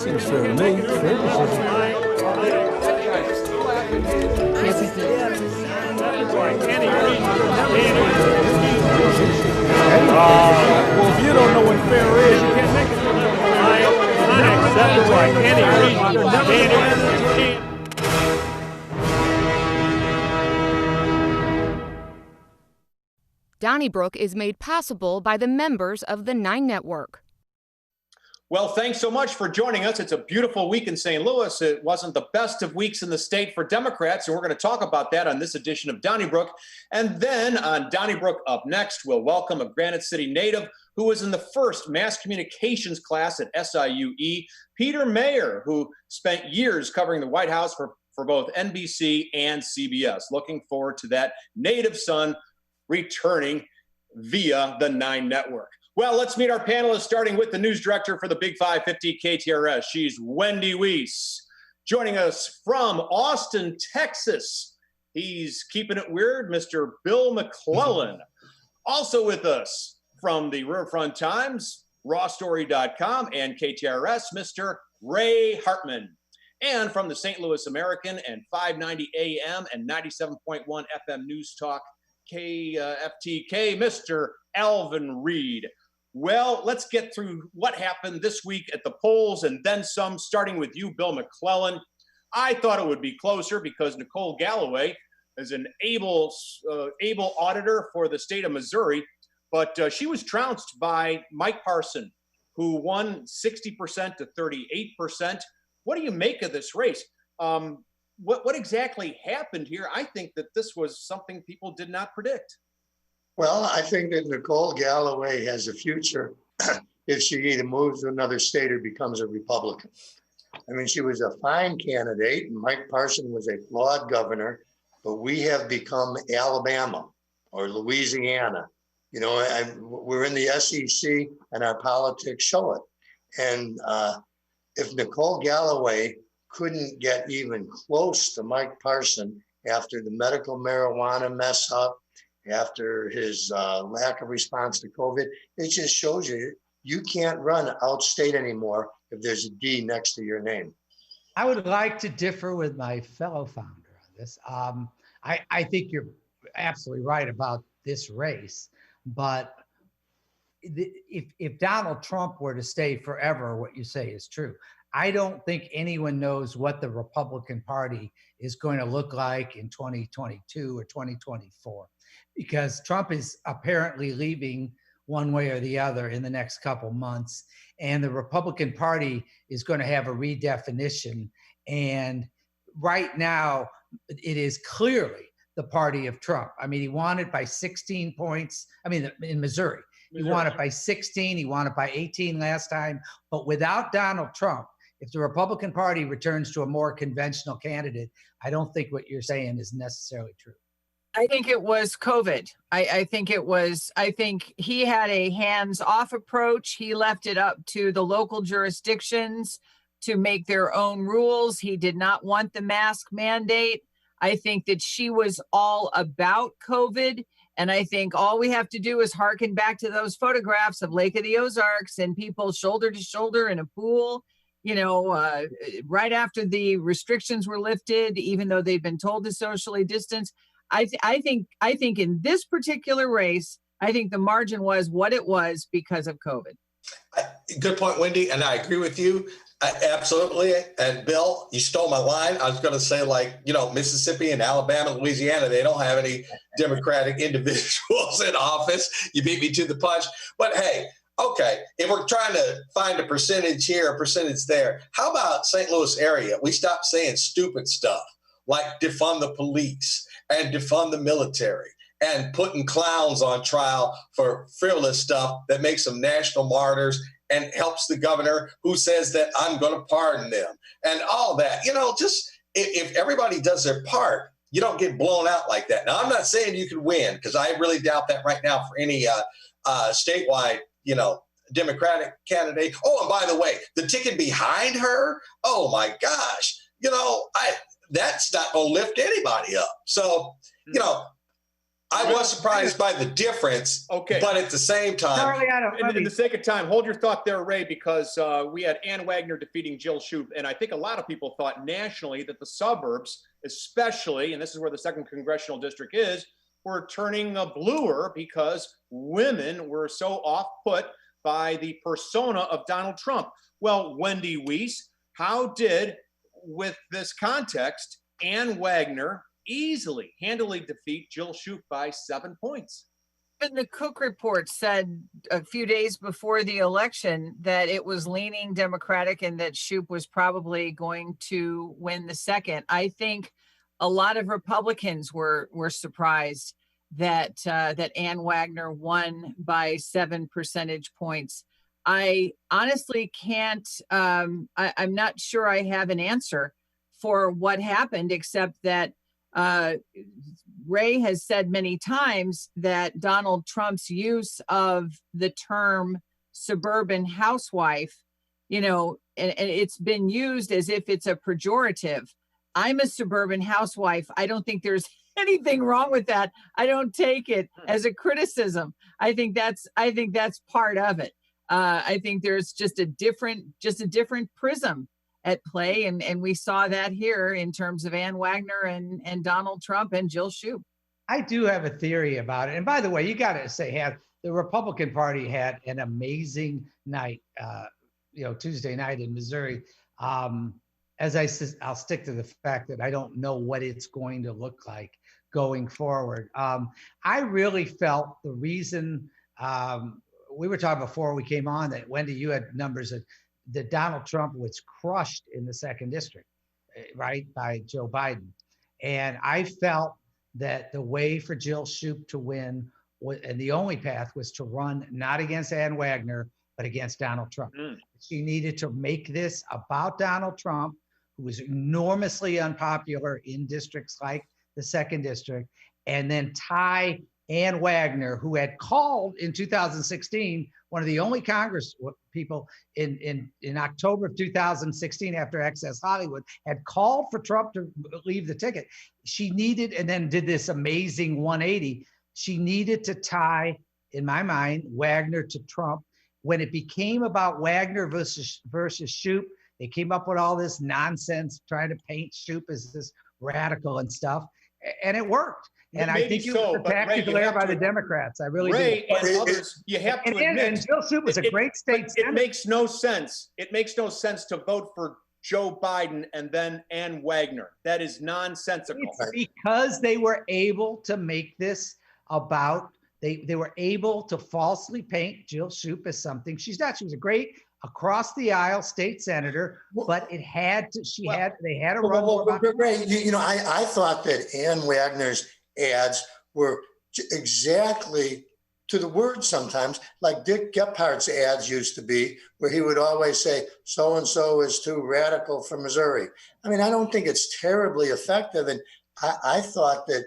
Seems fair to me. Fair decision. Well, if you don't know what fair is, you can't make it. Unacceptable by any reason. Donnybrook is made possible by the members of the 9 Network. Well, thanks so much for joining us. It's a beautiful week in St. Louis. It wasn't the best of weeks in the state for Democrats, and we're going to talk about that on this edition of Donnybrook. And then on Donnybrook Up Next, we'll welcome a Granite City native who was in the first mass communications class at SIUE, Peter Maer, who spent years covering the White House for both NBC and CBS. Looking forward to that native son returning via the 9 Network. Well, let's meet our panelists, starting with the news director for the Big 550 KTRS. She's Wendy Wiese. Joining us from Austin, Texas, he's keeping it weird, Mr. Bill McClellan. Also with us from the Riverfront Times, rawstory.com, and KTRS, Mr. Ray Hartmann. And from the St. Louis American and 590 AM and 97.1 FM News Talk, KFTK, Mr. Alvin Reid. Well, let's get through what happened this week at the polls and then some, starting with you, Bill McClellan. I thought it would be closer because Nicole Galloway is an able auditor for the state of Missouri, but she was trounced by Mike Parson, who won 60% to 38%. What do you make of this race? What exactly happened here? I think that this was something people did not predict. Well, I think that Nicole Galloway has a future if she either moves to another state or becomes a Republican. I mean, she was a fine candidate, and Mike Parson was a flawed governor, but we have become Alabama or Louisiana. You know, we're in the SEC, and our politics show it. And if Nicole Galloway couldn't get even close to Mike Parson after the medical marijuana mess up, after his lack of response to COVID, it just shows you can't run outstate anymore if there's a D next to your name. I would like to differ with my fellow founder on this. I think you're absolutely right about this race, but if Donald Trump were to stay forever, what you say is true. I don't think anyone knows what the Republican Party is going to look like in 2022 or 2024, because Trump is apparently leaving one way or the other in the next couple months. And the Republican Party is going to have a redefinition. And right now, it is clearly the party of Trump. I mean, he won it by 16 points. I mean, in Missouri. He won it by 16. He won it by 18 last time. But without Donald Trump, if the Republican Party returns to a more conventional candidate, I don't think what you're saying is necessarily true. I think it was COVID. I think he had a hands-off approach. He left it up to the local jurisdictions to make their own rules. He did not want the mask mandate. I think that she was all about COVID. And I think all we have to do is hearken back to those photographs of Lake of the Ozarks and people shoulder to shoulder in a pool, you know, right after the restrictions were lifted, even though they've been told to socially distance. I think in this particular race, I think the margin was what it was because of COVID. Good point, Wendy. And I agree with you. Absolutely. And Bill, you stole my line. I was going to say, like, you know, Mississippi and Alabama, Louisiana, they don't have any Democratic individuals in office. You beat me to the punch. But hey, okay, if we're trying to find a percentage here, a percentage there, how about St. Louis area? We stopped saying stupid stuff like defund the police and defund the military and putting clowns on trial for frivolous stuff that makes them national martyrs and helps the governor who says that I'm going to pardon them and all that. You know, just if everybody does their part, you don't get blown out like that. Now, I'm not saying you can win, because I really doubt that right now for any statewide, you know, Democratic candidate. Oh, and by the way, the ticket behind her, oh my gosh, you know, that's not going to lift anybody up. So, you know, I was surprised by the difference. Okay. But at the same time, Charlie, I don't. In the sake of time, hold your thought there, Ray, because we had Ann Wagner defeating Jill Shoup. And I think a lot of people thought nationally that the suburbs, especially, and this is where the 2nd congressional district is, were turning bluer because women were so off-put by the persona of Donald Trump. Well, Wendy Wiese, how did, with this context, Ann Wagner handily defeat Jill Shoup by 7 points? Even the Cook report said a few days before the election that it was leaning Democratic and that Shoup was probably going to win the second. I think a lot of Republicans were surprised that Ann Wagner won by 7 percentage points. I honestly can't. I'm not sure I have an answer for what happened, except that Ray has said many times that Donald Trump's use of the term suburban housewife, and it's been used as if it's a pejorative. I'm a suburban housewife. I don't think there's anything wrong with that. I don't take it as a criticism. I think that's part of it. I think there's just a different prism at play. And we saw that here in terms of Ann Wagner and Donald Trump and Jill Shoup. I do have a theory about it. And by the way, you got to say, the Republican Party had an amazing night, Tuesday night in Missouri. As I said, I'll stick to the fact that I don't know what it's going to look like going forward. I really felt the reason we were talking before we came on that, Wendy, you had numbers that Donald Trump was crushed in the 2nd district, right, by Joe Biden. And I felt that the way for Jill Shoup to win, and the only path, was to run not against Ann Wagner, but against Donald Trump. She needed to make this about Donald Trump, who was enormously unpopular in districts like the 2nd district, and then tie Ann Wagner, who had called in 2016, one of the only Congress people in October of 2016, after Access Hollywood, had called for Trump to leave the ticket. She needed, and then did this amazing 180. She needed to tie, in my mind, Wagner to Trump. When it became about Wagner versus Shoup, they came up with all this nonsense, trying to paint Shoup as this radical and stuff, and it worked. And I think it was a tactical error by the Democrats. I really do. And others, you have to admit, and Jill Shoup was a great state senator. It makes no sense. It makes no sense to vote for Joe Biden and then Ann Wagner. That is nonsensical. It's because they were able to make this about, they were able to falsely paint Jill Shoup as something she's not. She was a great across the aisle state senator, but it had to, they had to run more about. Ray, I thought that Ann Wagner's ads were exactly to the word sometimes, like Dick Gephardt's ads used to be, where he would always say, so-and-so is too radical for Missouri. I mean, I don't think it's terribly effective. And I thought that,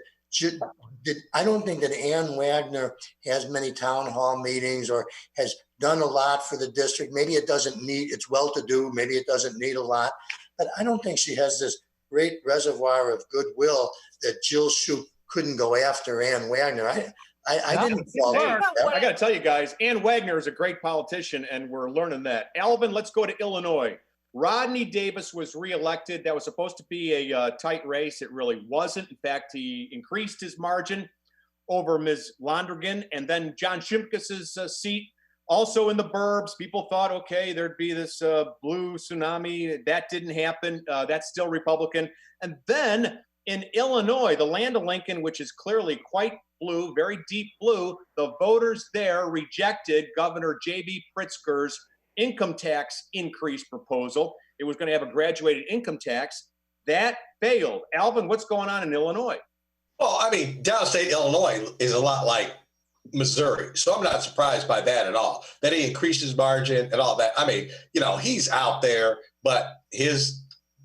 I don't think that Ann Wagner has many town hall meetings or has done a lot for the district. Maybe it doesn't need, it's well-to-do, maybe it doesn't need a lot, but I don't think she has this great reservoir of goodwill that Jill Shoup couldn't go after Ann Wagner. I didn't fall for that. I got to tell you guys, Ann Wagner is a great politician, and we're learning that. Alvin, let's go to Illinois. Rodney Davis was reelected. That was supposed to be a tight race. It really wasn't. In fact, he increased his margin over Ms. Londrigan. And then John Shimkus's seat, also in the burbs. People thought, okay, there'd be this blue tsunami. That didn't happen. That's still Republican. And then in Illinois, the land of Lincoln, which is clearly quite blue, very deep blue, the voters there rejected Governor J.B. Pritzker's income tax increase proposal. It was going to have a graduated income tax. That failed. Alvin, what's going on in Illinois? Well, I mean, downstate Illinois is a lot like Missouri. So I'm not surprised by that at all, that he increased his margin and all that. I mean, he's out there, but his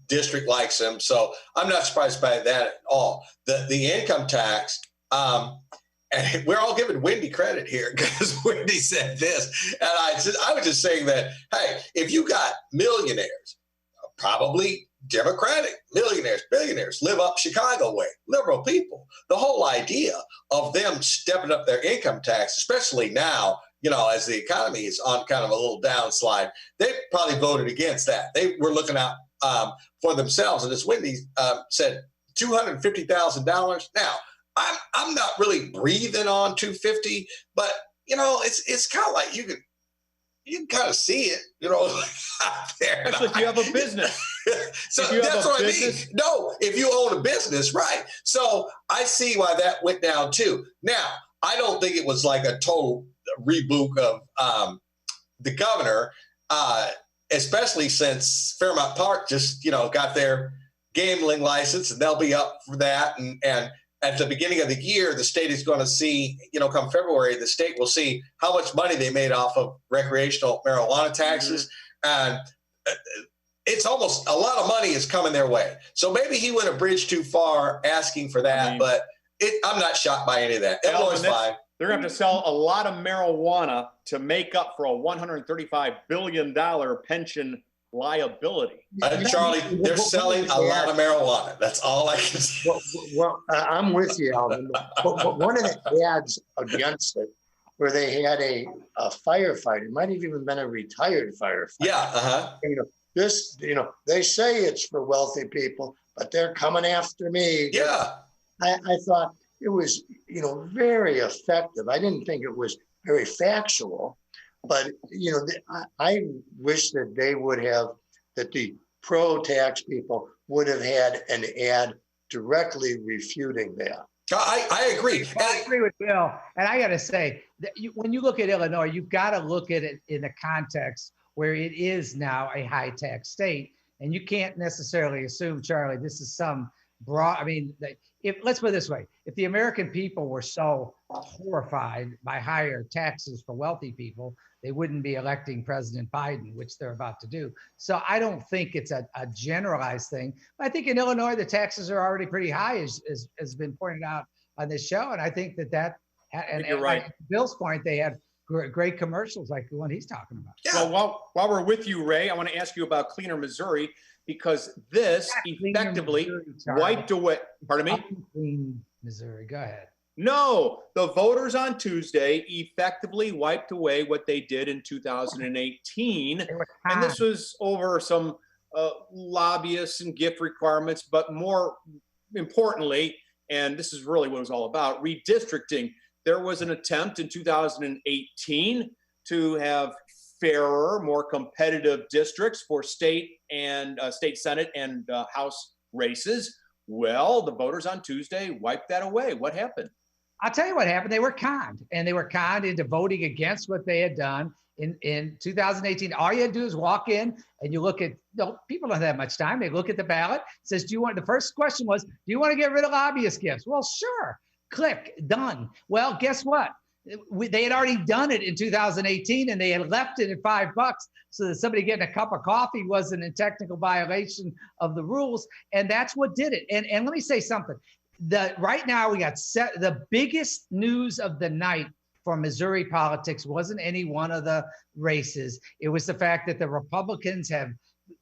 district likes him. So I'm not surprised by that at all. The income tax, and we're all giving Wendy credit here because Wendy said this. And I was just saying that, hey, if you got millionaires, probably Democratic millionaires, billionaires live up Chicago way, liberal people. The whole idea of them stepping up their income tax, especially now, as the economy is on kind of a little downslide, they probably voted against that. They were looking out for themselves. And as Wendy said, $250,000. Now, I'm not really breathing on 250, but it's kind of like you can kind of see it, out there. Especially if you have a business. So that's what I mean. No, if you own a business, right. So I see why that went down too. Now, I don't think it was like a total reboot of the governor, especially since Fairmount Park just, got their gambling license, and they'll be up for that. And at the beginning of the year, the state is going to see, come February, the state will see how much money they made off of recreational marijuana taxes. Mm-hmm. And it's almost a lot of money is coming their way. So maybe he went a bridge too far asking for that, but I'm not shocked by any of that. Illinois fine. They're going to have to sell a lot of marijuana to make up for a $135 billion pension liability. Charlie, they're selling a lot of marijuana. That's all I can say. Well, I'm with you, Alvin. But one of the ads against it, where they had a firefighter, it might have even been a retired firefighter. Yeah. They say it's for wealthy people, but they're coming after me. Yeah. I thought it was, very effective. I didn't think it was very factual. But, I wish that the pro-tax people would have had an ad directly refuting that. I agree. Well, I agree with Bill. And I got to say, that when you look at Illinois, you've got to look at it in the context where it is now a high-tax state. And you can't necessarily assume, Charlie, this is some broad, let's put it this way. If the American people were so horrified by higher taxes for wealthy people, they wouldn't be electing President Biden, which they're about to do. So I don't think it's a generalized thing. I think in Illinois, the taxes are already pretty high, as has been pointed out on this show. And I think and you're right. To Bill's point, they have great commercials like the one he's talking about. Yeah. Well, while we're with you, Ray, I want to ask you about Cleaner Missouri, because this effectively wiped away. Pardon me? Clean Missouri. Go ahead. No, the voters on Tuesday effectively wiped away what they did in 2018. And this was over some lobbyists and gift requirements, but more importantly, and this is really what it was all about, redistricting. There was an attempt in 2018 to have fairer, more competitive districts for state Senate and House races. Well, the voters on Tuesday wiped that away. What happened? I'll tell you what happened. They were conned, and they were conned into voting against what they had done in 2018. All you had to do is walk in and you look at, people don't have that much time. They look at the ballot. It says, the first question was, do you want to get rid of lobbyist gifts? Well, sure. Click, done. Well, guess what? They had already done it in 2018, and they had left it at $5 so that somebody getting a cup of coffee wasn't a technical violation of the rules. And that's what did it. And let me say something. Right now we got the biggest news of the night for Missouri politics wasn't any one of the races. It was the fact that the Republicans have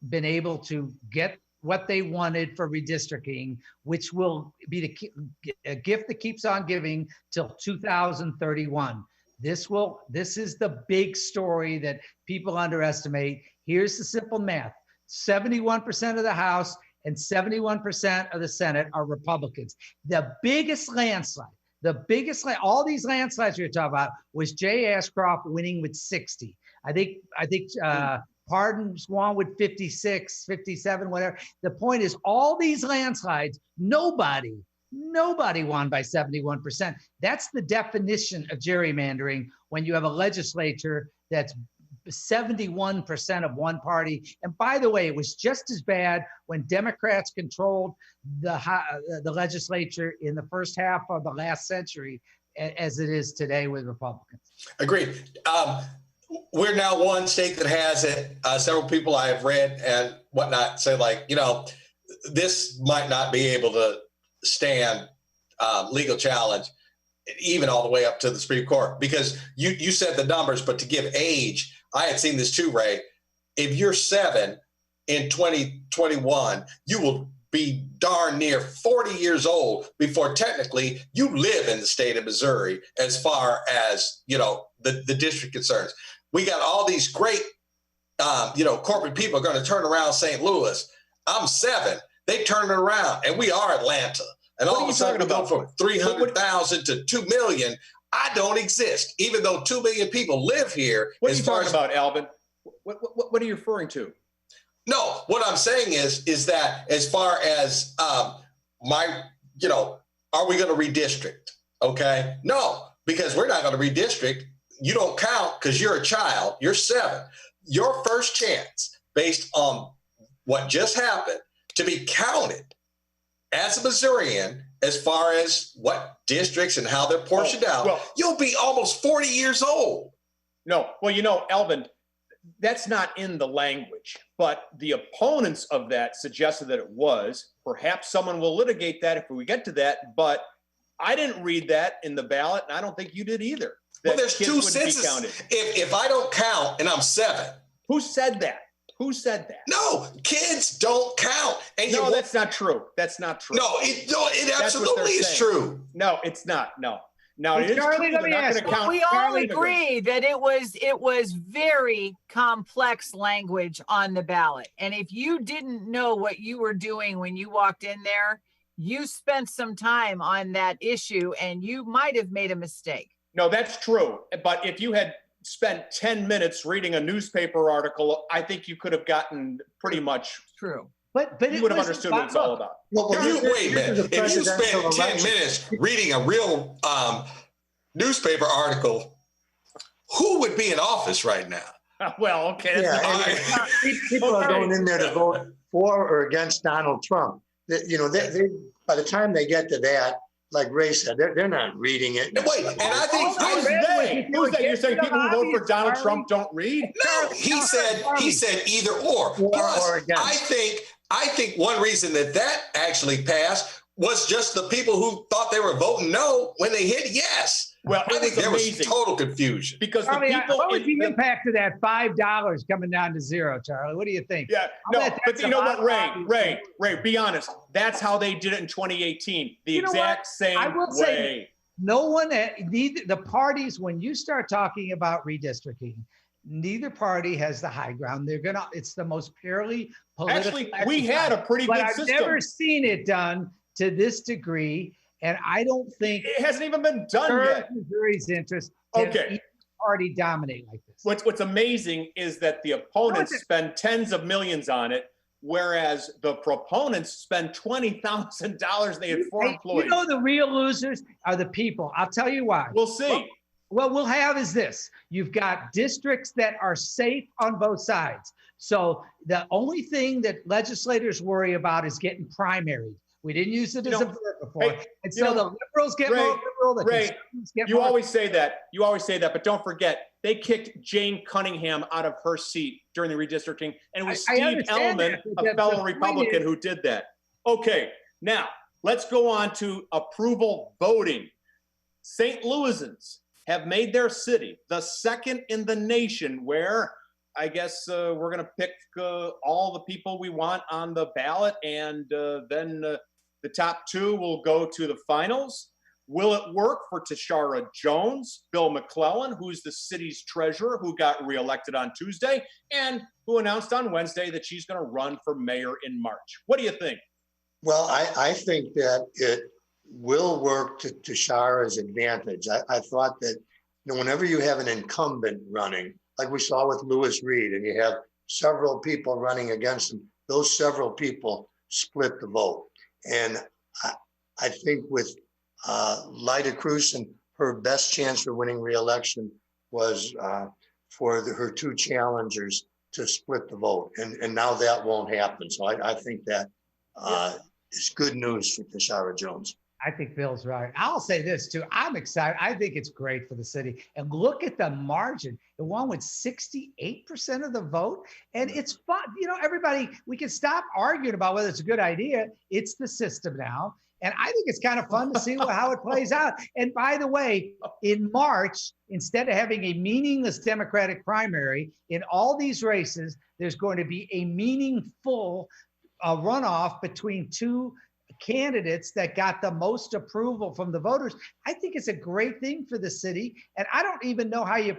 been able to get what they wanted for redistricting, which will be a gift that keeps on giving till 2031. This is the big story that people underestimate. Here's the simple math. 71% of the House and 71% of the Senate are Republicans. The biggest landslide, all these landslides you're talking about was Jay Ashcroft winning with 60. I think Pardon's won with 56, 57, whatever. The point is, all these landslides, nobody won by 71%. That's the definition of gerrymandering when you have a legislature that's 71% of one party. And by the way, it was just as bad when Democrats controlled the legislature in the first half of the last century as it is today with Republicans. Agreed. We're now one state that has it. Several people I have read and whatnot say, this might not be able to stand legal challenge, even all the way up to the Supreme Court. Because you said the numbers, but to give age, I had seen this too, Ray. If you're 7, in 2021, you will be darn near 40 years old before technically you live in the state of Missouri as far as, the district concerns. We got all these great, corporate people are going to turn around St. Louis. I'm 7. They turn it around, and we are Atlanta. And all of a sudden, we go from 300,000 to 2 million. I don't exist, even though 2 million people live here. What are you talking about, Alvin? What are you referring to? No, what I'm saying is that as far as are we going to redistrict? Okay, no, because we're not going to redistrict. You don't count because you're a child. You're 7. Your first chance, based on what just happened, to be counted as a Missourian, as far as what districts and how they're portioned out, you'll be almost 40 years old. No, well, Alvin, that's not in the language, but the opponents of that suggested that it was. Perhaps someone will litigate that if we get to that, but I didn't read that in the ballot, and I don't think you did either. Well, there's 2 censuses. If I don't count and I'm 7. Who said that? Who said that? No, kids don't count. And no, that's not true. That's not true. No, it absolutely is true. No, it's not. No, it is Charlie, true. let me ask. We all agree that it was very complex language on the ballot. And if you didn't know what you were doing when you walked in there, you spent some time on that issue and you might have made a mistake. No, that's true. But if you had spent 10 minutes reading a newspaper article, I think you could have gotten pretty much true. But you would have understood what it's all about. Wait a minute. If you spent 10 minutes reading a real newspaper article, who would be in office right now? Well, okay. People are going in there to vote for or against Donald Trump. They, by the time they get to that, like Ray said, they're not reading it. Wait, and I think who's that? You're saying people who vote for Donald Trump don't read? No, he said either or. Plus, I think one reason that actually passed was just the people who thought they were voting no when they hit yes. Well, I think there was total confusion. Because Charlie, the people. what was the impact of that $5 coming down to 0, Charlie? What do you think? Yeah, but you know what, Ray, be honest. That's how they did it in 2018. The exact same way. I will say, no one, the parties, when you start talking about redistricting, neither party has the high ground. It's the most purely political. Actually, we had a pretty good system. I've never seen it done to this degree. And I don't think it hasn't even been done yet. Missouri's interest to have either party dominate like this. What's amazing is that the opponents spend tens of millions on it, whereas the proponents spend $20,000. They had 4 employees. The real losers are the people. I'll tell you why. We'll see. What we'll have is this. You've got districts that are safe on both sides. So the only thing that legislators worry about is getting primaried. We didn't use it as a verb before. And so the liberals get more liberal, the conservatives get more. You always say that, but don't forget, they kicked Jane Cunningham out of her seat during the redistricting, and it was Steve Ellman, a fellow Republican, who did that. Okay, now let's go on to approval voting. St. Louisans have made their city the second in the nation where I guess we're going to pick all the people we want on the ballot, and then the top 2 will go to the finals. Will it work for Tashara Jones, Bill McClellan, who's the city's treasurer, who got reelected on Tuesday, and who announced on Wednesday that she's going to run for mayor in March? What do you think? Well, I think that it will work to Tashara's advantage. I thought that whenever you have an incumbent running, like we saw with Lewis Reid, and you have several people running against him, those several people split the vote. And I think with Lyda Cruz, and her best chance for winning re-election was for her 2 challengers to split the vote. And now that won't happen. So I think that is good news for Tashara Jones. I think Bill's right. I'll say this too. I'm excited. I think it's great for the city. And look at the margin. It won with 68% of the vote. And it's fun. Everybody, we can stop arguing about whether it's a good idea. It's the system now. And I think it's kind of fun to see how it plays out. And by the way, in March, instead of having a meaningless Democratic primary, in all these races, there's going to be a meaningful runoff between two candidates that got the most approval from the voters. I think it's a great thing for the city. And I don't even know how you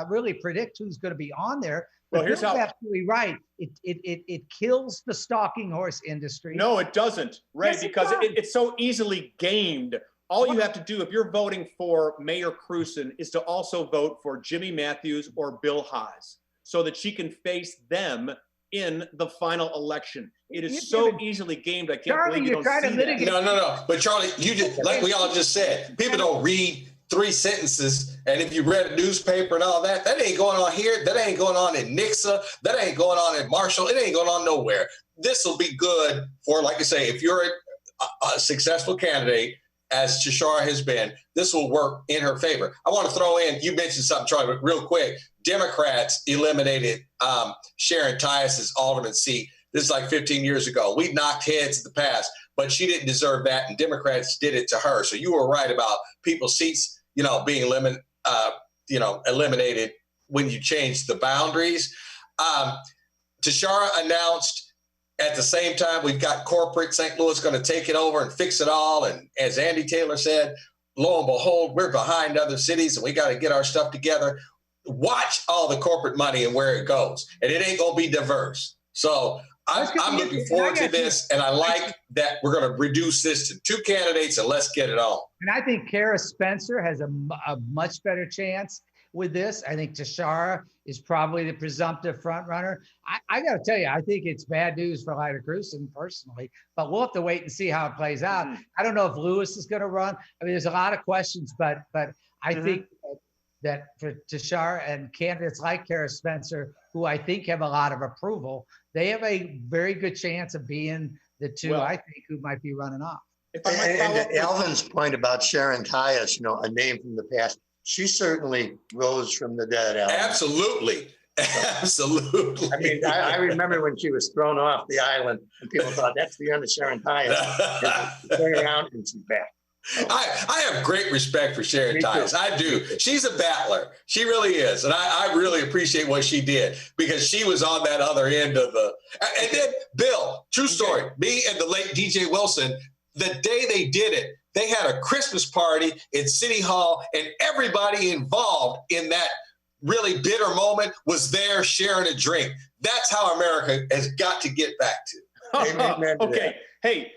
really predict who's going to be on there. But Well, here's Bill's how. absolutely right. It kills the stalking horse industry. No, it doesn't, Ray, Yes, it because does. it's so easily gamed. All you have to do if you're voting for Mayor Crewson is to also vote for Jimmy Matthews or Bill Haas so that she can face them in the final election. It is so easily gamed. I can't Charlie, believe you you're don't trying to see litigate. that. No. But Charlie, you just, like we all just said, people don't read 3 sentences. And if you read a newspaper and all that, that ain't going on here. That ain't going on in Nixa. That ain't going on in Marshall. It ain't going on nowhere. This will be good for, like I say, if you're a successful candidate, as Tashara has been, this will work in her favor. I want to throw in, you mentioned something, Charlie, but real quick. Democrats eliminated Sharon Tyus's alderman seat. This is like 15 years ago. We knocked heads in the past, but she didn't deserve that, and Democrats did it to her. So you were right about people's seats, being eliminated when you changed the boundaries. Tashara announced at the same time we've got corporate St. Louis going to take it over and fix it all. And as Andy Taylor said, lo and behold, we're behind other cities and we got to get our stuff together. Watch all the corporate money and where it goes. And it ain't going to be diverse. So I'm looking forward to this. And I like that we're going to reduce this to 2 candidates and let's get it on. And I think Kara Spencer has a much better chance with this. I think Tashara is probably the presumptive front runner. I got to tell you, I think it's bad news for Lyda Crewson personally, but we'll have to wait and see how it plays out. I don't know if Lewis is going to run. I mean, there's a lot of questions, but I think that for Tashara and candidates like Kara Spencer, who I think have a lot of approval, they have a very good chance of being the 2, I think, who might be running off. And Alvin's point about Sharon Tyus, a name from the past, she certainly rose from the dead, Alvin. Absolutely. Absolutely. I mean, I remember when she was thrown off the island and people thought that's the end of Sharon Tyus. Turn around and she's back. I have great respect for Sharon Tyus. I do. She's a battler. She really is. And I really appreciate what she did because she was on that other end of the. And then, Bill, true story, me and the late DJ Wilson, the day they did it, they had a Christmas party in City Hall and everybody involved in that really bitter moment was there sharing a drink. That's how America has got to get back to. Amen to Okay. that. Hey,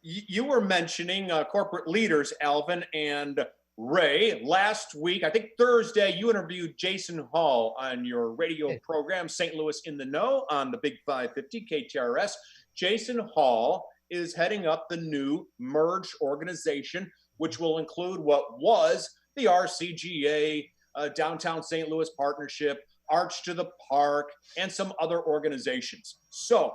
you were mentioning corporate leaders, Alvin and Ray. Last week, I think Thursday, you interviewed Jason Hall on your radio program, St. Louis in the Know, on the Big 550 KTRS. Jason Hall is heading up the new merged organization, which will include what was the RCGA, Downtown St. Louis Partnership, Arch to the Park, and some other organizations. So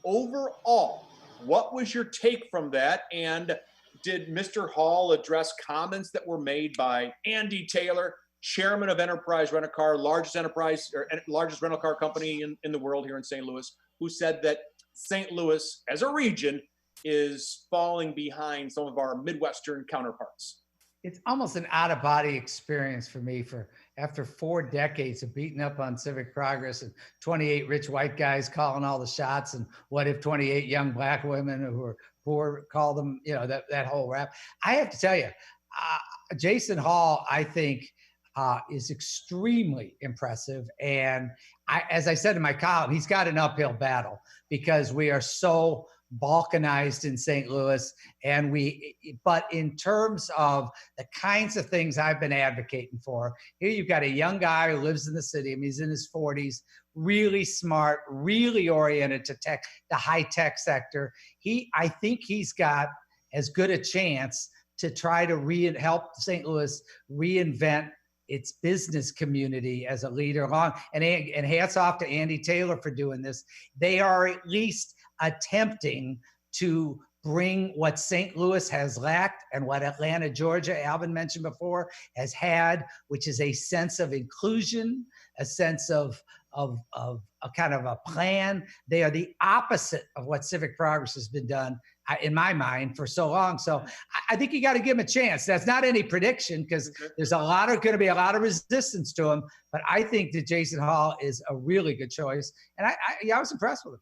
overall, what was your take from that? And did Mr. Hall address comments that were made by Andy Taylor, chairman of Enterprise Rent-A-Car, largest rental car company in the world here in St. Louis, who said that St. Louis as a region is falling behind some of our Midwestern counterparts? It's almost an out-of-body experience for me after 4 decades of beating up on civic progress and 28 rich white guys calling all the shots and what if 28 young black women who are poor call them, that whole rap. I have to tell you, Jason Hall, I think, is extremely impressive. And as I said in my column, he's got an uphill battle because we are so balkanized in St. Louis. But in terms of the kinds of things I've been advocating for, here you've got a young guy who lives in the city. I mean, he's in his 40s, really smart, really oriented to tech, the high tech sector. I think he's got as good a chance to try to help St. Louis reinvent its business community as a leader along. And hats off to Andy Taylor for doing this. They are at least attempting to bring what St. Louis has lacked and what Atlanta, Georgia, Alvin mentioned before, has had, which is a sense of inclusion, a sense of a kind of a plan. They are the opposite of what civic progress has been done, in my mind, for so long. So I think you got to give him a chance. That's not any prediction, because there's going to be a lot of resistance to him. But I think that Jason Hall is a really good choice, and I was impressed with him.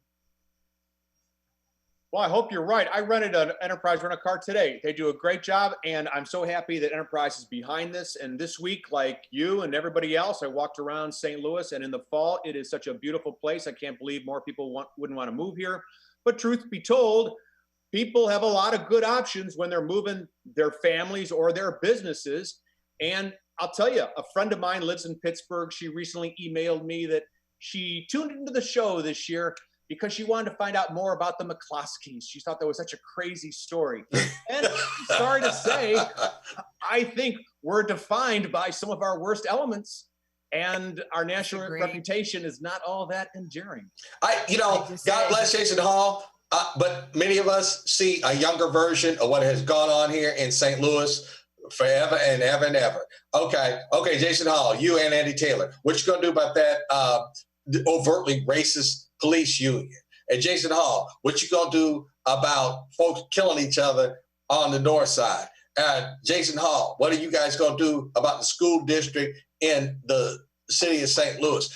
Well, I hope you're right. I rented an Enterprise rent-a-car today. They do a great job, and I'm so happy that Enterprise is behind this. And this week, like you and everybody else, I walked around St. Louis, and in the fall, it is such a beautiful place. I can't believe more people wouldn't want to move here. But truth be told, people have a lot of good options when they're moving their families or their businesses. And I'll tell you, a friend of mine lives in Pittsburgh. She recently emailed me that she tuned into the show this year because she wanted to find out more about the McCloskeys. She thought that was such a crazy story. And sorry to say, I think we're defined by some of our worst elements, and our national reputation is not all that enduring. God bless Jason Hall, but many of us see a younger version of what has gone on here in St. Louis forever and ever and ever. Okay, Jason Hall, you and Andy Taylor, what you gonna do about that overtly racist police union? And Jason Hall, what you gonna do about folks killing each other on the north side? And Jason Hall, what are you guys gonna do about the school district in the city of St. Louis?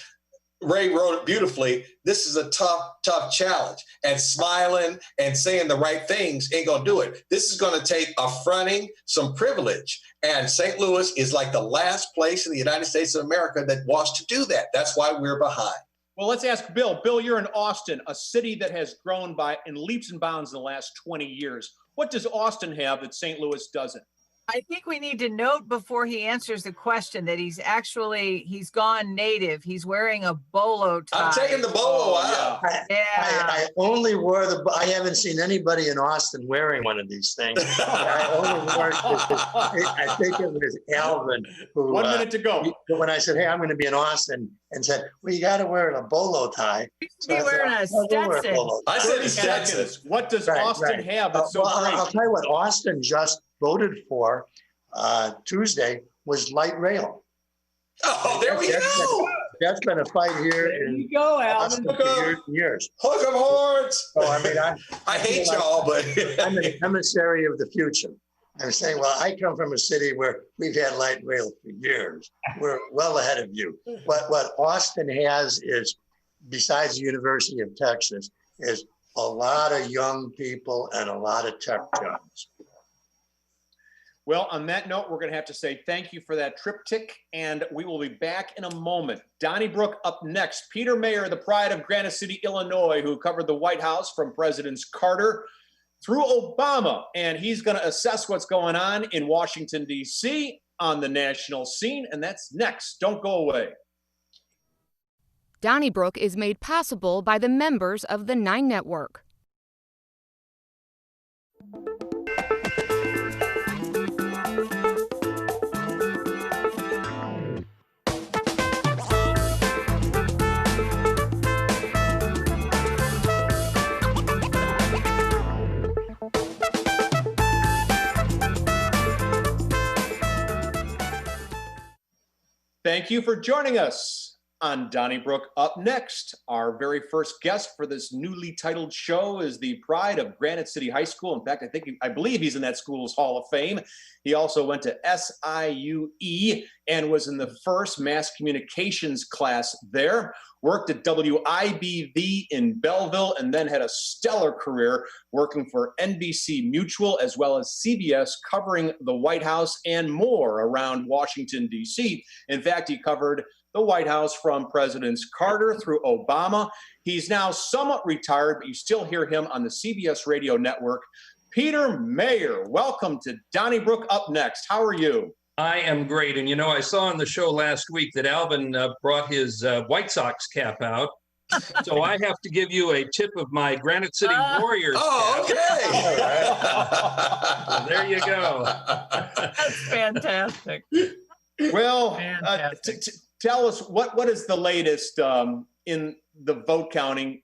Ray wrote it beautifully. This is a tough challenge, and smiling and saying the right things ain't gonna do it. This is gonna take affronting some privilege, and St. Louis is like the last place in the United States of America that wants to do that. That's why we're behind. Well, let's ask Bill. Bill, you're in Austin, a city that has grown in leaps and bounds in the last 20 years. What does Austin have that St. Louis doesn't? I think we need to note before he answers the question that he's gone native. He's wearing a bolo tie. I'm taking the bolo out. I only wore I haven't seen anybody in Austin wearing one of these things. I only wore I think it was Alvin who. 1 minute to go. When I said, hey, I'm going to be in Austin, and said, well, you got to wear a bolo tie. You should be wearing a Stetson. I said a Stetson. What does Austin have that's so great? I'll tell you what Austin just voted for Tuesday was light rail. Oh, there we go. That's been a fight here. There you go, Alvin. Years and years. Hook 'em horns. So, I mean, I hate y'all, but I'm an emissary of the future. I'm saying, well, I come from a city where we've had light rail for years. We're well ahead of you. But what Austin has is, besides the University of Texas, is a lot of young people and a lot of tech jobs. Well, on that note, we're going to have to say thank you for that triptych, and we will be back in a moment. Donnybrook up next. Peter Maer, the pride of Granite City, Illinois, who covered the White House from Presidents Carter through Obama, and he's going to assess what's going on in Washington, D.C. on the national scene, and that's next. Don't go away. Donnybrook is made possible by the members of the 9 Network. Thank you for joining us on Donnybrook Up Next. Our very first guest for this newly titled show is the pride of Granite City High School. In fact, I believe he's in that school's Hall of Fame. He also went to SIUE and was in the first mass communications class there, worked at WIBV in Belleville, and then had a stellar career working for NBC Mutual as well as CBS, covering the White House and more around Washington, D.C. In fact, he covered the White House from Presidents Carter through Obama. He's now somewhat retired, but you still hear him on the CBS radio network. Peter Maer, welcome to Donnybrook Up Next. How are you? I am great. And, I saw on the show last week that Alvin brought his White Sox cap out. So I have to give you a tip of my Granite City Warriors cap. Okay. So there you go. That's fantastic. Well, tell us, what is the latest in the vote counting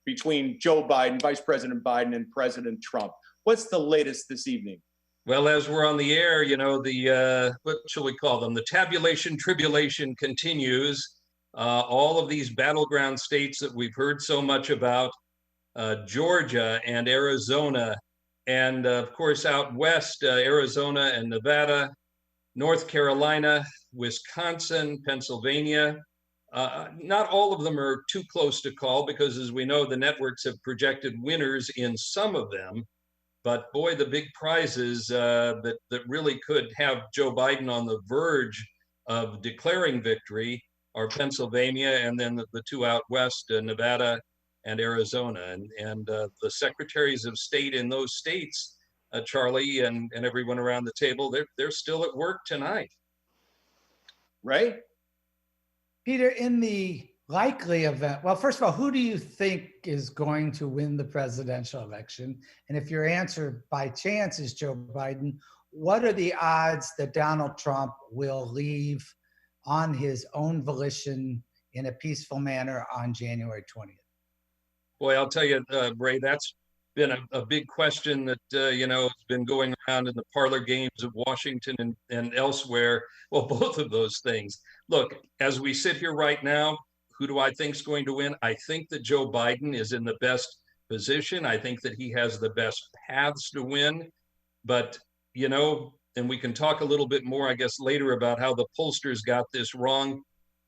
between Joe Biden, Vice President Biden, and President Trump? What's the latest this evening? Well, as we're on the air, the, what shall we call them? The tabulation tribulation continues. all of these battleground states that we've heard so much about, Georgia and Arizona, and of course out west, Arizona and Nevada, North Carolina, Wisconsin, Pennsylvania. Not all of them are too close to call because, as we know, the networks have projected winners in some of them. But boy, the big prizes that really could have Joe Biden on the verge of declaring victory are Pennsylvania and then the two out west, Nevada and Arizona. And the secretaries of state in those states, Charlie and everyone around the table, they're still at work tonight. Right? Peter, in the likely event, well, first of all, who do you think is going to win the presidential election? And if your answer by chance is Joe Biden, what are the odds that Donald Trump will leave on his own volition in a peaceful manner on January 20th? Boy, I'll tell you, Ray, that's been a big question that, has been going around in the parlor games of Washington and elsewhere. Well, both of those things. Look, as we sit here right now, who do I think is going to win? I think that Joe Biden is in the best position. I think that he has the best paths to win. But, and we can talk a little bit more, I guess, later about how the pollsters got this wrong.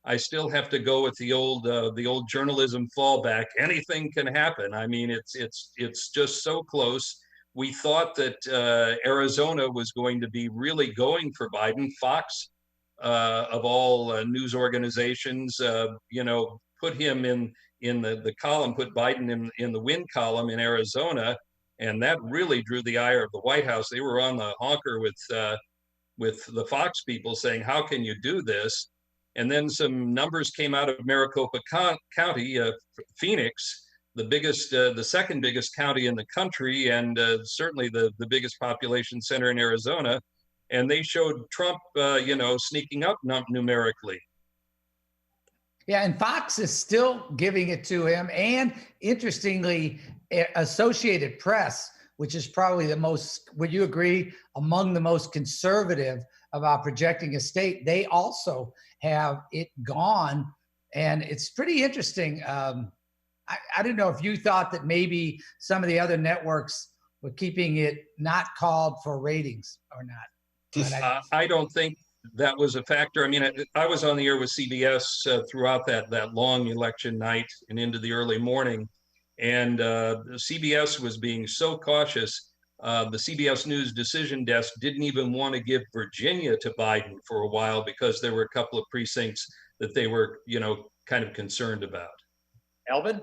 I still have to go with the old journalism fallback. Anything can happen. I mean, it's just so close. We thought that Arizona was going to be really going for Biden. Fox, of all news organizations, put him in the column, put Biden in the win column in Arizona, and that really drew the ire of the White House. They were on the honker with the Fox people saying, "How can you do this?" And then some numbers came out of Maricopa County, Phoenix, the second biggest county in the country, and certainly the biggest population center in Arizona. And they showed Trump, sneaking up numerically. Yeah, and Fox is still giving it to him. And interestingly, Associated Press, which is probably the most, would you agree, among the most conservative about projecting a state, they also have it gone. And it's pretty interesting. I don't know if you thought that maybe some of the other networks were keeping it not called for ratings or not. I don't think that was a factor. I mean, I was on the air with CBS throughout that long election night and into the early morning. And CBS was being so cautious. The CBS News decision desk didn't even want to give Virginia to Biden for a while because there were a couple of precincts that they were, kind of concerned about. Alvin?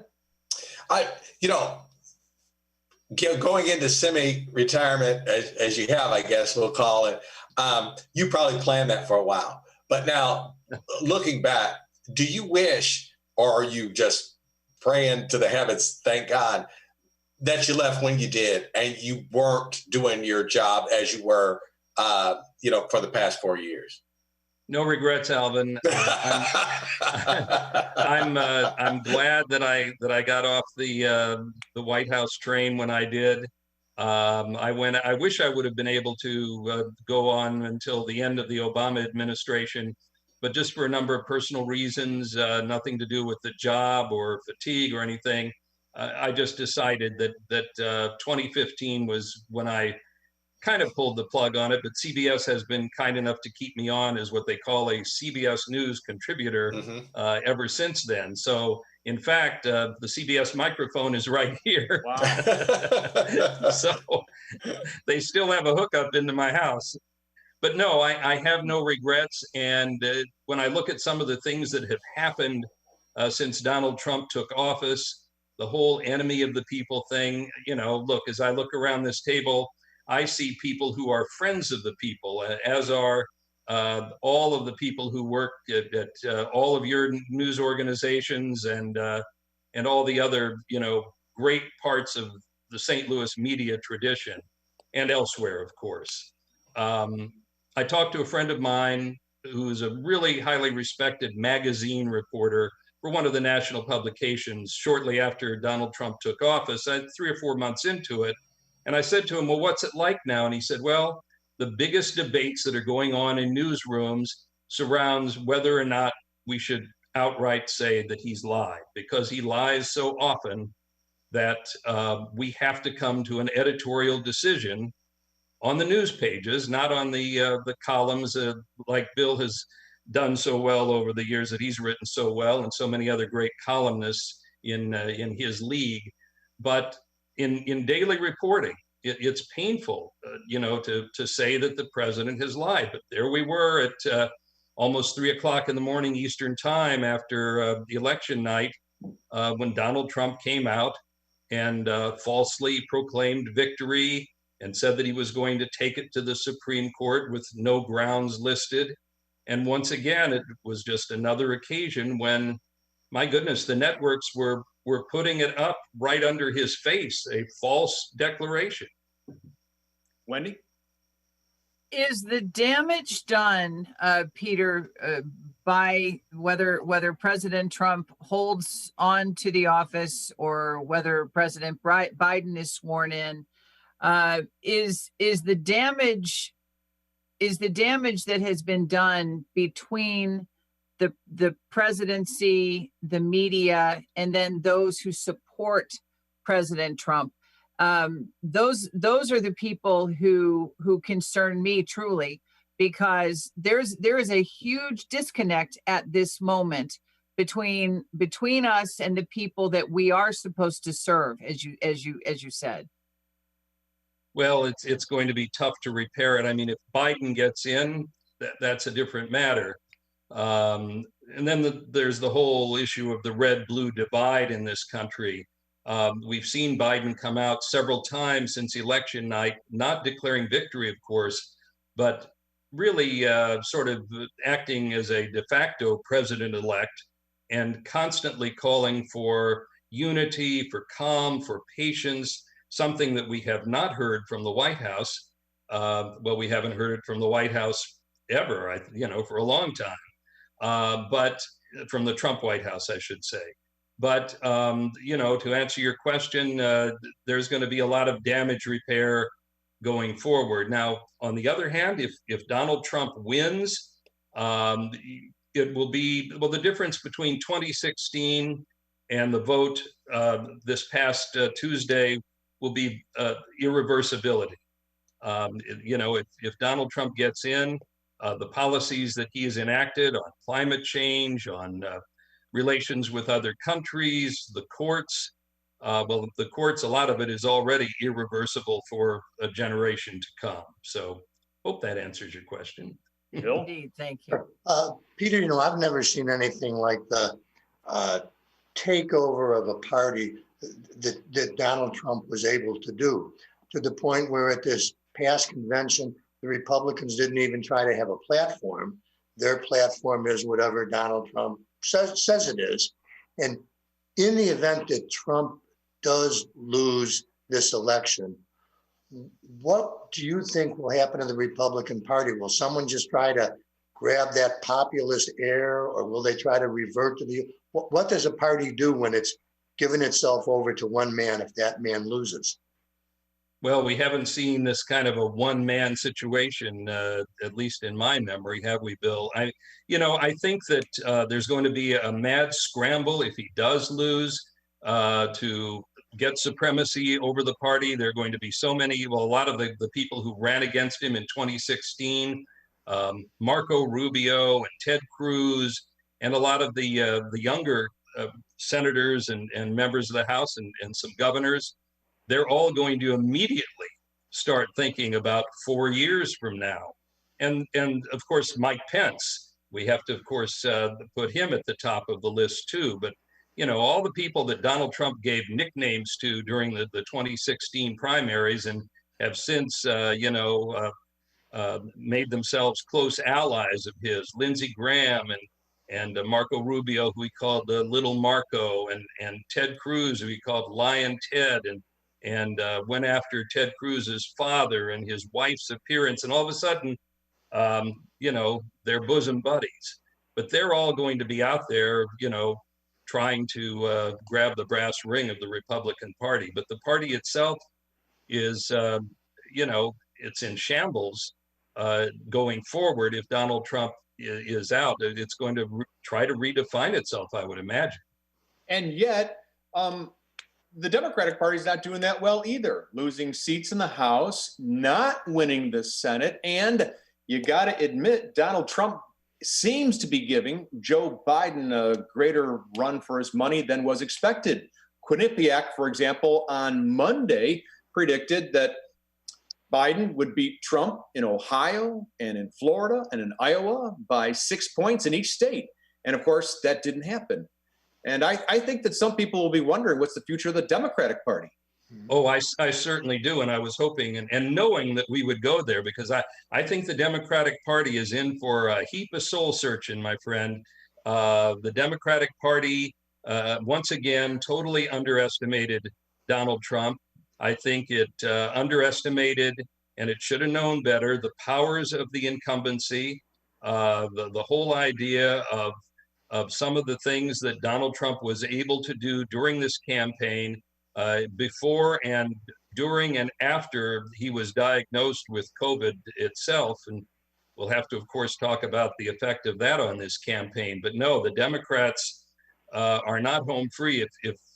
Going into semi-retirement, as you have, I guess we'll call it, you probably planned that for a while. But now, looking back, do you wish, or are you just praying to the heavens, thank God, that you left when you did and you weren't doing your job as you were, for the past 4 years? No regrets, Alvin. I'm glad that I got off the White House train when I did. I wish I would have been able to go on until the end of the Obama administration, but just for a number of personal reasons, nothing to do with the job or fatigue or anything. I just decided that 2015 was when I kind of pulled the plug on it, but CBS has been kind enough to keep me on as what they call a CBS News contributor ever since then. So, in fact, the CBS microphone is right here. Wow. So they still have a hookup into my house. But no, I have no regrets. And when I look at some of the things that have happened since Donald Trump took office, the whole enemy of the people thing, look, as I look around this table, I see people who are friends of the people, as are all of the people who work at all of your news organizations and all the other, great parts of the St. Louis media tradition and elsewhere, of course. I talked to a friend of mine who is a really highly respected magazine reporter for one of the national publications shortly after Donald Trump took office, 3 or 4 months into it. And I said to him, well, what's it like now? And he said, well, the biggest debates that are going on in newsrooms surrounds whether or not we should outright say that he's lied, because he lies so often that we have to come to an editorial decision on the news pages, not on the columns like Bill has done so well over the years that he's written so well, and so many other great columnists in his league. But in daily reporting, it's painful, to say that the president has lied. But there we were at almost 3 o'clock in the morning Eastern time after the election night, when Donald Trump came out and falsely proclaimed victory and said that he was going to take it to the Supreme Court with no grounds listed. And once again, it was just another occasion when, my goodness, the networks were putting it up right under his face, a false declaration. Wendy? Is the damage done, Peter, by whether President Trump holds on to the office or whether President Biden is sworn in? Is the damage that has been done between the presidency, the media, and then those who support President Trump? Those are the people who concern me truly, because there is a huge disconnect at this moment between us and the people that we are supposed to serve, as you said. Well, it's going to be tough to repair it. I mean, if Biden gets in, that's a different matter. And then there's the whole issue of the red-blue divide in this country. We've seen Biden come out several times since election night, not declaring victory, of course, but really sort of acting as a de facto president-elect and constantly calling for unity, for calm, for patience, something that we have not heard from the White House. Well, we haven't heard it from the White House ever, for a long time, but from the Trump White House, I should say. But, to answer your question, there's going to be a lot of damage repair going forward. Now, on the other hand, if Donald Trump wins, it will be, well, the difference between 2016 and the vote this past Tuesday will be irreversibility. If Donald Trump gets in, the policies that he has enacted on climate change, on relations with other countries, the courts, the courts, a lot of it is already irreversible for a generation to come. So hope that answers your question. Bill? Indeed, thank you. Peter, I've never seen anything like the takeover of a party that Donald Trump was able to do, to the point where at this past convention, the Republicans didn't even try to have a platform. Their platform is whatever Donald Trump says it is. And in the event that Trump does lose this election, what do you think will happen to the Republican Party? Will someone just try to grab that populist air, or will they try to revert to what does a party do when it's given itself over to one man if that man loses? Well, we haven't seen this kind of a one-man situation, at least in my memory, have we, Bill? I think that there's going to be a mad scramble if he does lose to get supremacy over the party. There are going to be so many, a lot of the people who ran against him in 2016, Marco Rubio and Ted Cruz, and a lot of the younger senators and members of the House and some governors. They're all going to immediately start thinking about 4 years from now. And of course, Mike Pence, we have to, of course, put him at the top of the list too. But, all the people that Donald Trump gave nicknames to during the 2016 primaries and have since, made themselves close allies of his, Lindsey Graham and Marco Rubio, who he called Little Marco, and Ted Cruz, who he called Lion Ted, and went after Ted Cruz's father and his wife's appearance. And all of a sudden, they're bosom buddies. But they're all going to be out there, trying to grab the brass ring of the Republican Party. But the party itself is, it's in shambles going forward if Donald Trump is out, it's going to try to redefine itself, I would imagine. And yet, the Democratic Party is not doing that well either, losing seats in the House, not winning the Senate. And you got to admit, Donald Trump seems to be giving Joe Biden a greater run for his money than was expected. Quinnipiac, for example, on Monday predicted that Biden would beat Trump in Ohio and in Florida and in Iowa by 6 points in each state. And of course, that didn't happen. And I think that some people will be wondering what's the future of the Democratic Party. Oh, I certainly do. And I was hoping and knowing that we would go there, because I think the Democratic Party is in for a heap of soul searching, my friend. The Democratic Party, once again, totally underestimated Donald Trump. I think it underestimated, and it should have known better, the powers of the incumbency, the whole idea of some of the things that Donald Trump was able to do during this campaign, before and during and after he was diagnosed with COVID itself. And we'll have to, of course, talk about the effect of that on this campaign. But no, the Democrats are not home free.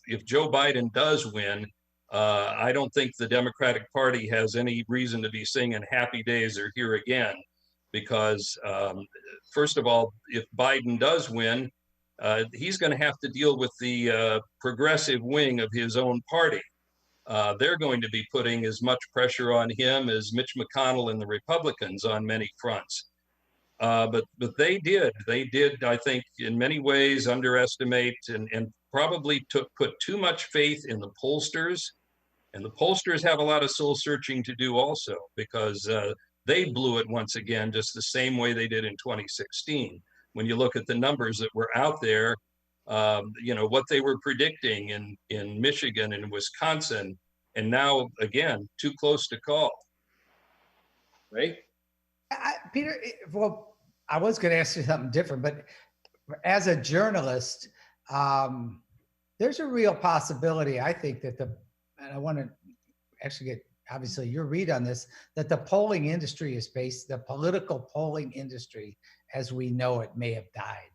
If Joe Biden does win, I don't think the Democratic Party has any reason to be singing "Happy Days Are Here Again," because first of all, if Biden does win, he's going to have to deal with the progressive wing of his own party. They're going to be putting as much pressure on him as Mitch McConnell and the Republicans on many fronts. But they did, I think, in many ways underestimate and probably put too much faith in the pollsters. And the pollsters have a lot of soul searching to do also, because they blew it once again, just the same way they did in 2016. When you look at the numbers that were out there, what they were predicting in Michigan and Wisconsin, and now, again, too close to call. Right? Peter, well, I was going to ask you something different, but as a journalist, there's a real possibility, I think, that and I want to actually get, obviously, your read on this, that the polling industry is the political polling industry as we know it may have died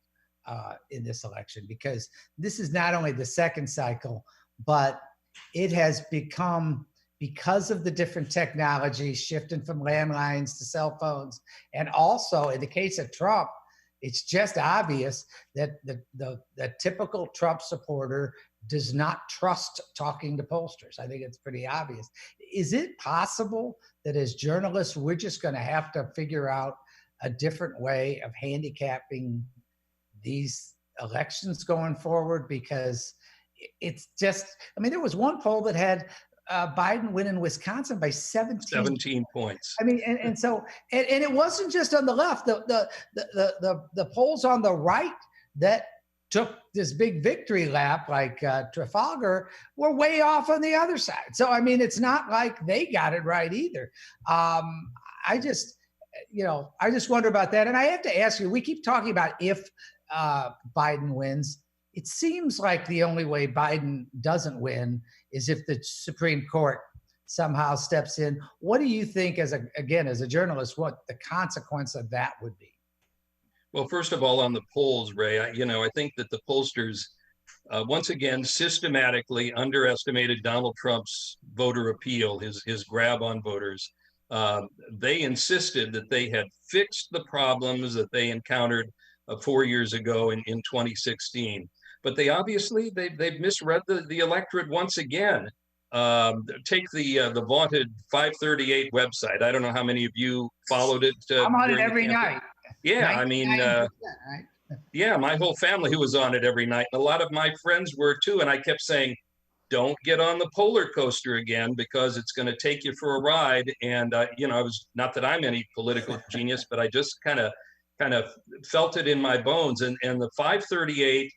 in this election, because this is not only the second cycle, but it has become, because of the different technologies shifting from landlines to cell phones, and also in the case of Trump, it's just obvious that the typical Trump supporter does not trust talking to pollsters. I think it's pretty obvious. Is it possible that as journalists, we're just going to have to figure out a different way of handicapping these elections going forward? Because it's just, I mean, there was one poll that had Biden winning Wisconsin by 17 points. I mean, and so it wasn't just on the left. The polls on the right that took this big victory lap, like Trafalgar, were way off on the other side. So, I mean, it's not like they got it right either. I just wonder about that. And I have to ask you, we keep talking about if Biden wins. It seems like the only way Biden doesn't win is if the Supreme Court somehow steps in. What do you think, as a journalist, what the consequence of that would be? Well, first of all, on the polls, Ray, I think that the pollsters, once again, systematically underestimated Donald Trump's voter appeal, his grab on voters. They insisted that they had fixed the problems that they encountered 4 years ago in 2016. But they obviously, they've misread the electorate once again. Take the vaunted 538 website. I don't know how many of you followed it. I'm on it every night. Yeah, I mean, right? yeah, my whole family was on it every night. And a lot of my friends were too. And I kept saying, don't get on the polar coaster again, because it's going to take you for a ride. And, I was, not that I'm any political genius, but I just kind of felt it in my bones. And the 538,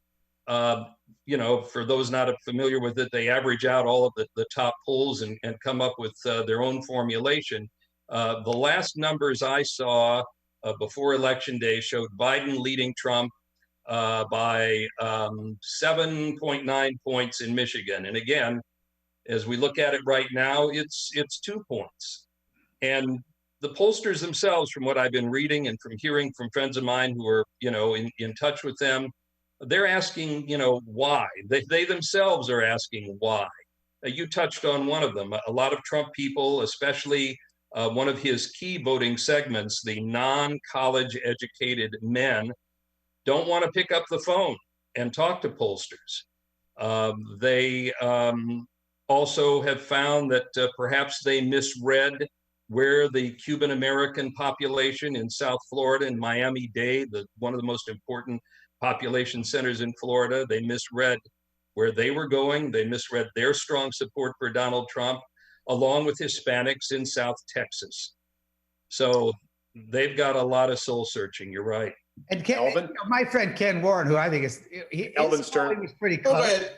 for those not familiar with it, they average out all of the top polls and come up with their own formulation. The last numbers I saw before Election Day showed Biden leading Trump by 7.9 points in Michigan. And again, as we look at it right now, it's 2 points. And the pollsters themselves, from what I've been reading and from hearing from friends of mine who are, in touch with them, they're asking, why. They themselves are asking why. You touched on one of them. A lot of Trump people, especially one of his key voting segments, the non-college educated men, don't want to pick up the phone and talk to pollsters. They also have found that perhaps they misread where the Cuban American population in South Florida and Miami-Dade, one of the most important population centers in Florida, they misread where they were going. They misread their strong support for Donald Trump, along with Hispanics in South Texas. So they've got a lot of soul searching. You're right. And Ken, Alvin? my friend Ken Warren, who I think is Alvin's turn. was pretty Go close. ahead.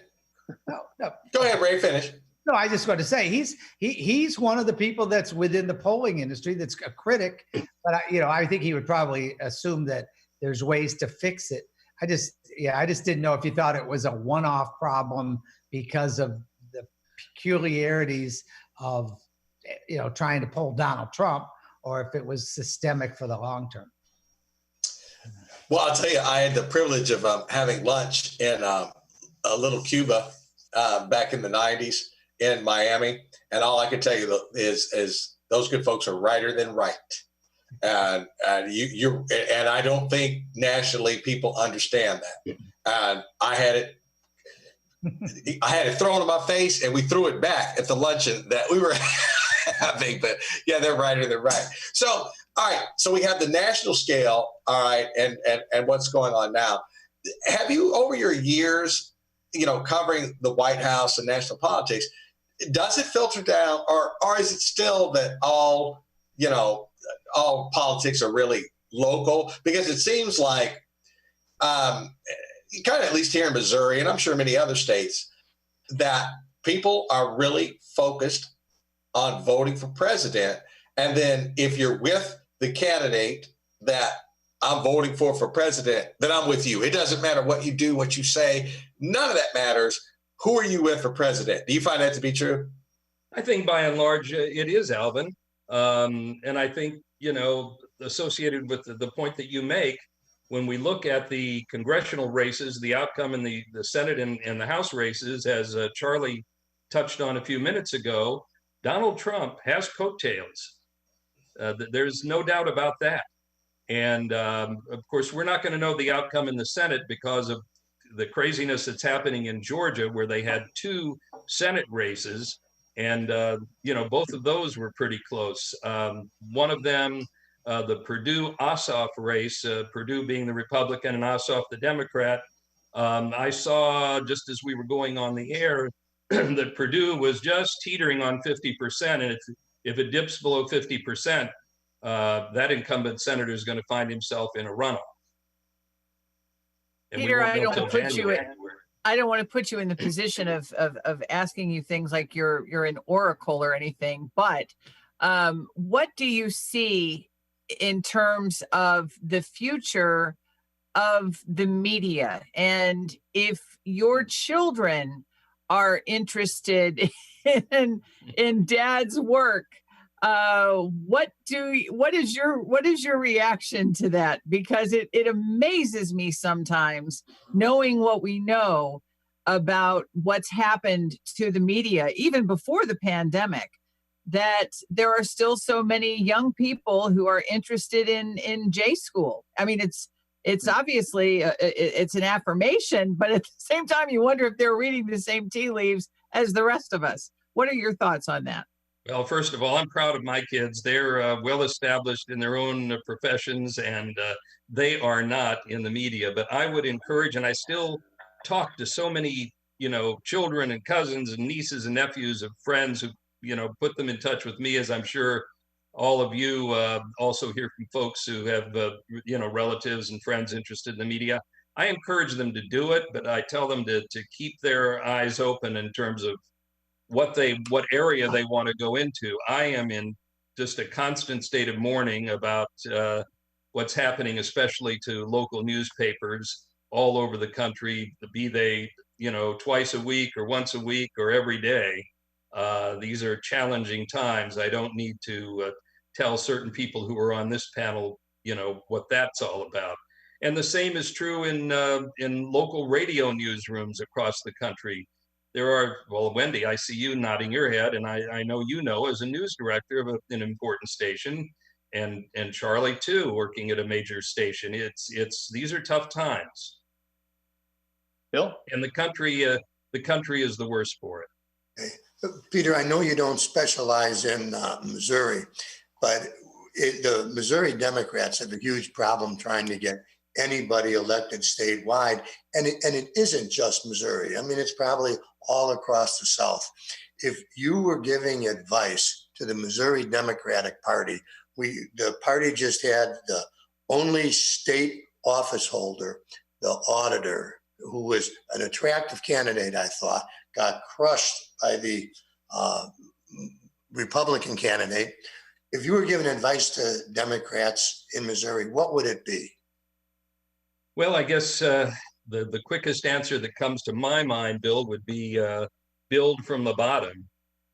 No, Go ahead, Ray, finish. no, I just want to say he's one of the people that's within the polling industry that's a critic, but I think he would probably assume that there's ways to fix it. I just didn't know if you thought it was a one-off problem because of the peculiarities of trying to pull Donald Trump, or if it was systemic for the long term. Well, I'll tell you, I had the privilege of having lunch in a little Cuba back in the 90s in Miami. And all I can tell you is those good folks are righter than right. And I don't think nationally people understand that. And I had it thrown in my face, and we threw it back at the luncheon that we were having. But yeah, they're righter than right. So, all right. So we have the national scale. All right. And what's going on now. Have you, over your years, covering the White House and national politics, does it filter down, or is it still that all politics are really local? Because it seems like, kind of at least here in Missouri, and I'm sure many other states, that people are really focused on voting for president. And then if you're with the candidate that I'm voting for president, then I'm with you. It doesn't matter what you do, what you say. None of that matters. Who are you with for president? Do you find that to be true? I think by and large it is, Alvin. And I think, associated with the point that you make, when we look at the congressional races, the outcome in the Senate and the House races, as Charlie touched on a few minutes ago, Donald Trump has coattails. There's no doubt about that. And of course, we're not going to know the outcome in the Senate because of the craziness that's happening in Georgia, where they had 2 Senate races. And, both of those were pretty close. One of them, the Perdue Ossoff race, Perdue being the Republican and Ossoff the Democrat. I saw, just as we were going on the air, that Perdue was just teetering on 50%. And if it dips below 50%, that incumbent senator is going to find himself in a runoff. And Peter, I don't want to put you in the position of asking you things like you're an oracle or anything, but what do you see in terms of the future of the media? And if your children are interested in Dad's work, what is your reaction to that? Because it amazes me sometimes, knowing what we know about what's happened to the media, even before the pandemic, that there are still so many young people who are interested in J school. I mean, it's obviously it's an affirmation, but at the same time, you wonder if they're reading the same tea leaves as the rest of us. What are your thoughts on that? Well, first of all, I'm proud of my kids. They're well established in their own professions, and they are not in the media. But I would encourage, and I still talk to so many, children and cousins and nieces and nephews of friends who, put them in touch with me, as I'm sure all of you also hear from folks who have, relatives and friends interested in the media. I encourage them to do it, but I tell them to keep their eyes open in terms of what area they want to go into. I am in just a constant state of mourning about what's happening, especially to local newspapers all over the country, be they, twice a week or once a week or every day. These are challenging times. I don't need to tell certain people who are on this panel, what that's all about. And the same is true in local radio newsrooms across the country. There are, well, Wendy, I see you nodding your head, and I know as a news director of an important station, and Charlie too, working at a major station. These are tough times. Bill? And the country is the worst for it. Okay. Peter, I know you don't specialize in Missouri, but the Missouri Democrats have a huge problem trying to get anybody elected statewide. And it isn't just Missouri. I mean, it's probably all across the South. If you were giving advice to the Missouri Democratic Party, the party just had the only state office holder, the auditor, who was an attractive candidate, I thought, got crushed by the Republican candidate. If you were giving advice to Democrats in Missouri, what would it be? Well, I guess the quickest answer that comes to my mind, Bill, would be build from the bottom.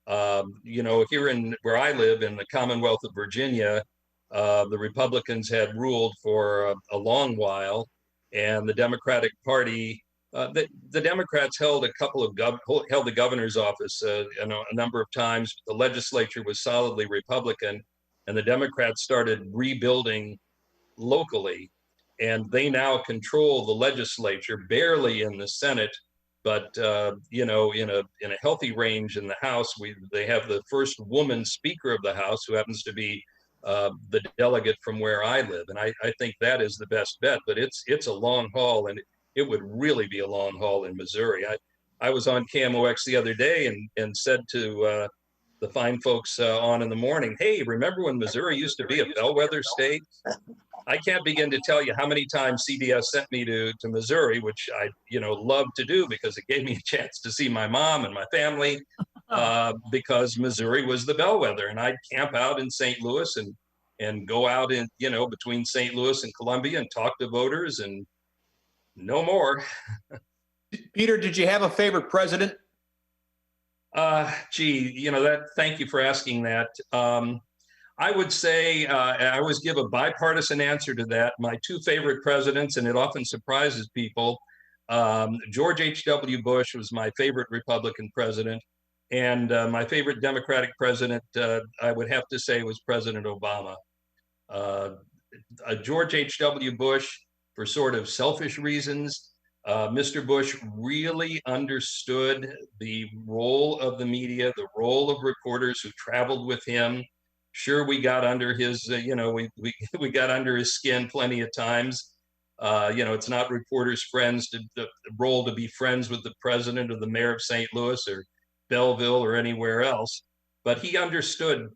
Here where I live in the Commonwealth of Virginia, the Republicans had ruled for a long while, and the Democratic Party, the Democrats held the governor's office a number of times. The legislature was solidly Republican, and the Democrats started rebuilding locally, and they now control the legislature, barely in the Senate, but in a healthy range in the House. They have the first woman Speaker of the House, who happens to be the delegate from where I live, and I think that is the best bet. But it's a long haul, and it would really be a long haul in Missouri. I was on KMOX the other day and said to the fine folks on in the morning, hey, remember when Missouri used to be a bellwether state? I can't begin to tell you how many times CBS sent me to Missouri, which I loved to do because it gave me a chance to see my mom and my family, because Missouri was the bellwether, and I'd camp out in St. Louis and go out in between St. Louis and Columbia and talk to voters, and no more. Peter, did you have a favorite president? Thank you for asking that. I would say, I always give a bipartisan answer to that. My two favorite presidents, and it often surprises people, George H.W. Bush was my favorite Republican president, and my favorite Democratic president, I would have to say, was President Obama. George H.W. Bush, for sort of selfish reasons, Mr. Bush really understood the role of the media, the role of reporters who traveled with him. Sure, we got under his, we got under his skin plenty of times. It's not reporters' friends the role to be friends with the president or the mayor of St. Louis or Belleville or anywhere else. But he understood,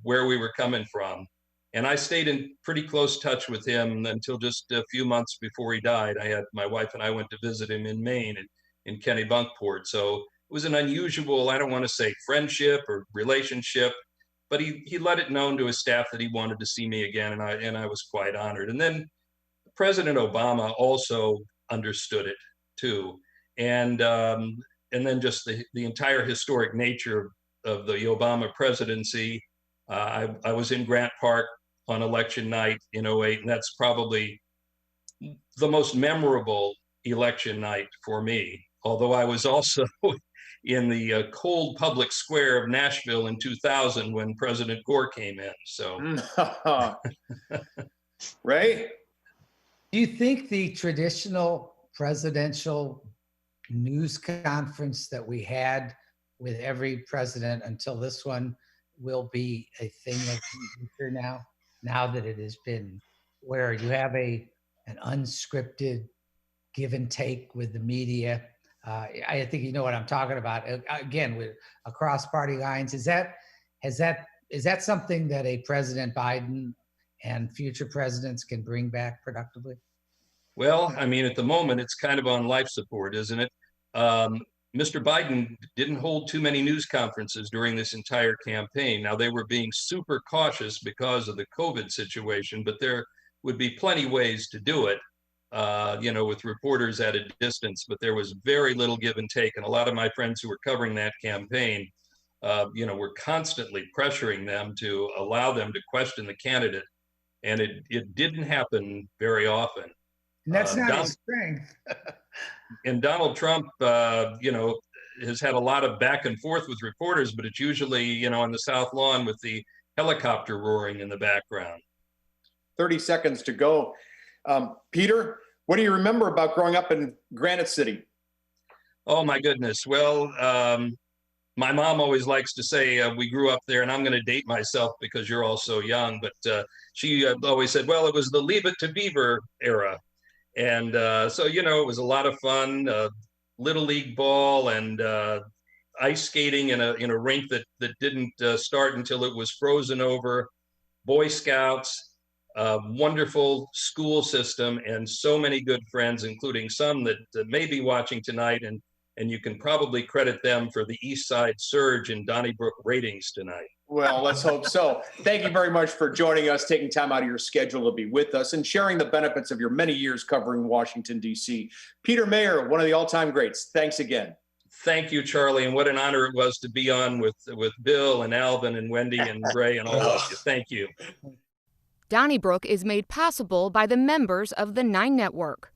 where we were coming from. And I stayed in pretty close touch with him until just a few months before he died. My wife and I went to visit him in Maine, in Kennebunkport. So it was an unusual, I don't want to say friendship or relationship, but he let it known to his staff that he wanted to see me again, and I was quite honored. And then President Obama also understood it too, and then just the entire historic nature of the Obama presidency. I was in Grant Park on election night in 2008, and that's probably the most memorable election night for me. Although I was also in the cold public square of Nashville in 2000 when President Gore came in. So, Ray? Do you think the traditional presidential news conference that we had with every president until this one will be a thing of the future now that it has been, where you have an unscripted give and take with the media? I think you know what I'm talking about. Again, with across party lines, is that something that a President Biden and future presidents can bring back productively? Well, I mean, at the moment, it's kind of on life support, isn't it? Mr. Biden didn't hold too many news conferences during this entire campaign. Now, they were being super cautious because of the COVID situation, but there would be plenty ways to do it, with reporters at a distance, but there was very little give and take. And a lot of my friends who were covering that campaign we're constantly pressuring them to allow them to question the candidate. And it didn't happen very often. And that's not his strength. And Donald Trump, has had a lot of back and forth with reporters, but it's usually, on the South Lawn with the helicopter roaring in the background. 30 seconds to go. Peter, what do you remember about growing up in Granite City? Oh, my goodness. Well, my mom always likes to say we grew up there, and I'm going to date myself because you're all so young. But she always said, well, it was the Leave It to Beaver era. And so, it was a lot of fun, Little League ball and ice skating in a rink that didn't start until it was frozen over, Boy Scouts, wonderful school system, and so many good friends, including some that may be watching tonight. And you can probably credit them for the East Side surge in Donnybrook ratings tonight. Well, let's hope so. Thank you very much for joining us, taking time out of your schedule to be with us and sharing the benefits of your many years covering Washington, D.C. Peter Maer, one of the all-time greats. Thanks again. Thank you, Charlie. And what an honor it was to be on with Bill and Alvin and Wendy and Ray and all of you. Thank you. Donnybrook is made possible by the members of the 9 Network.